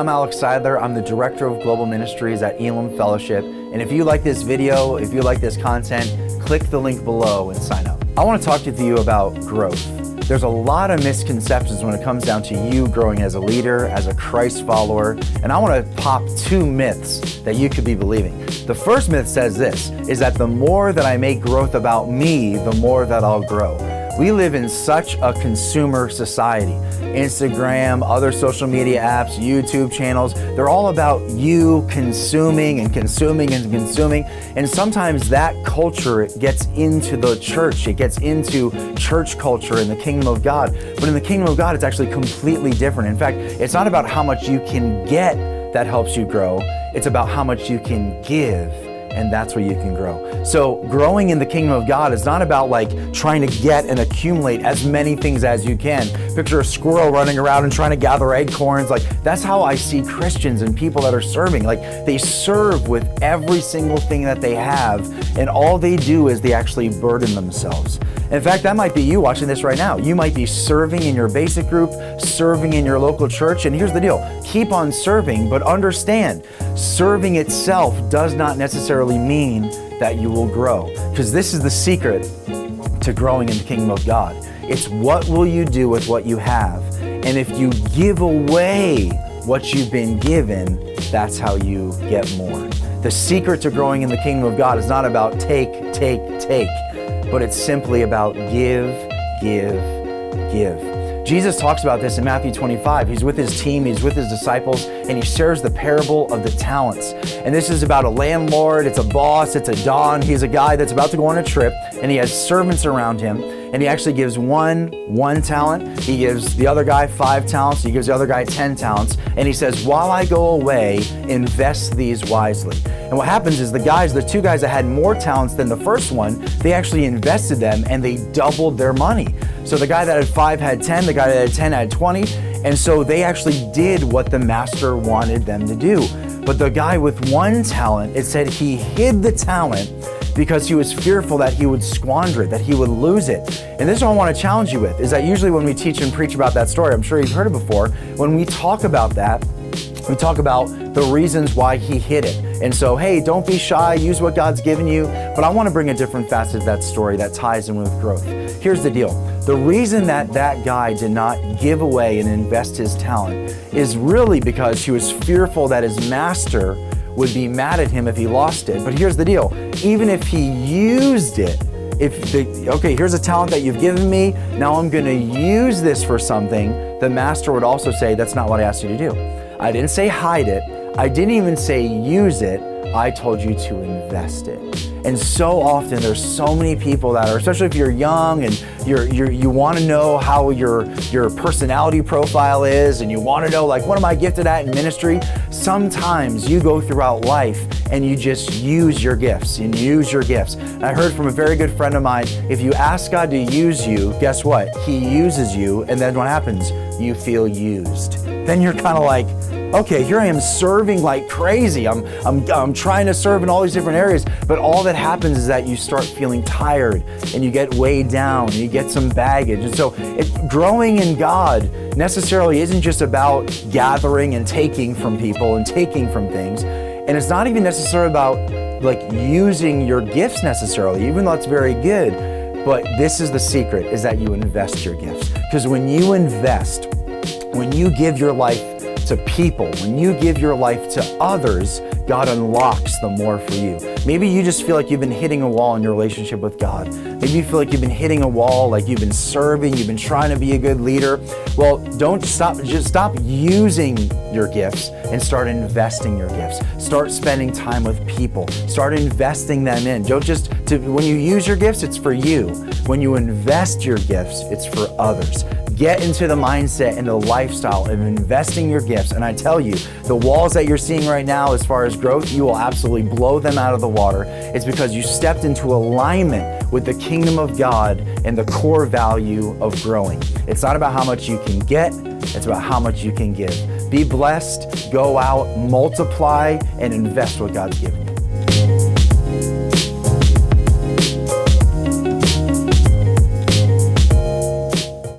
I'm Alex Seidler. I'm the Director of Global Ministries at Elam Fellowship. And if you like this video, if you like this content, click the link below and sign up. I want to talk to you about growth. There's a lot of misconceptions when it comes down to you growing as a leader, as a Christ follower, and I want to pop two myths that you could be believing. The first myth says this, is that the more that I make growth about me, the more that I'll grow. We live in such a consumer society. Instagram, other social media apps, YouTube channels, they're all about you consuming and consuming and consuming. And sometimes that culture gets into the church. It gets into church culture in the kingdom of God. But in the kingdom of God, it's actually completely different. In fact, it's not about how much you can get that helps you grow. It's about how much you can give, and that's where you can grow. So growing in the kingdom of God is not about like trying to get and accumulate as many things as you can. Picture a squirrel running around and trying to gather acorns. Like, that's how I see Christians and people that are serving. Like, they serve with every single thing that they have, and all they do is they actually burden themselves. In fact, that might be you watching this right now. You might be serving in your basic group, serving in your local church, and here's the deal. Keep on serving, but understand, serving itself does not necessarily mean that you will grow, because this is the secret to growing in the kingdom of God. It's what will you do with what you have, and if you give away what you've been given, that's how you get more. The secret to growing in the kingdom of God is not about take, but it's simply about give. Jesus talks about this in Matthew 25. He's with his team, he's with his disciples, and he shares the parable of the talents. And this is about a landlord, it's a boss, it's a don. He's a guy that's about to go on a trip, and he has servants around him, and he actually gives one talent, he gives the other guy 5 talents, he gives the other guy 10 talents, and he says, while I go away, invest these wisely. And what happens is the 2 guys that had more talents than the first one, they actually invested them and they doubled their money. So the guy that had 5 had 10, the guy that had 10 had 20, and so they actually did what the master wanted them to do. But the guy with 1 talent, it said he hid the talent because he was fearful that he would squander it, that he would lose it. And this is what I want to challenge you with, is that usually when we teach and preach about that story, I'm sure you've heard it before, when we talk about that, we talk about the reasons why he hid it. And so, hey, don't be shy, use what God's given you. But I want to bring a different facet of that story that ties in with growth. Here's the deal. The reason that guy did not give away and invest his talent is really because he was fearful that his master would be mad at him if he lost it. But here's the deal. Even if he used it, okay, here's a talent that you've given me, now I'm going to use this for something, the master would also say, that's not what I asked you to do. I didn't say hide it. I didn't even say use it. I told you to invest it. And so often there's so many people that are, especially if you're young and you want to know how your personality profile is, and you want to know, like, what am I gifted at in ministry? Sometimes you go throughout life and you just use your gifts and use your gifts. And I heard from a very good friend of mine, if you ask God to use you, guess what? He uses you, and then what happens? You feel used. Then you're kind of like, okay, here I am serving like crazy. I'm trying to serve in all these different areas, but all that happens is that you start feeling tired and you get weighed down and you get some baggage. And so growing in God necessarily isn't just about gathering and taking from people and taking from things. And it's not even necessarily about like using your gifts necessarily, even though it's very good. But this is the secret, is that you invest your gifts. Because when you invest, when you give your life to people, when you give your life to others, God unlocks the more for you. Maybe you just feel like you've been hitting a wall in your relationship with God. Maybe you feel like you've been hitting a wall, like you've been serving, you've been trying to be a good leader. Well, don't stop, just stop using your gifts and start investing your gifts. Start spending time with people. Start investing them in. Don't when you use your gifts, it's for you. When you invest your gifts, it's for others. Get into the mindset and the lifestyle of investing your gifts. And I tell you, the walls that you're seeing right now as far as growth, you will absolutely blow them out of the water. It's because you stepped into alignment with the kingdom of God and the core value of growing. It's not about how much you can get, it's about how much you can give. Be blessed, go out, multiply, and invest what God's given you.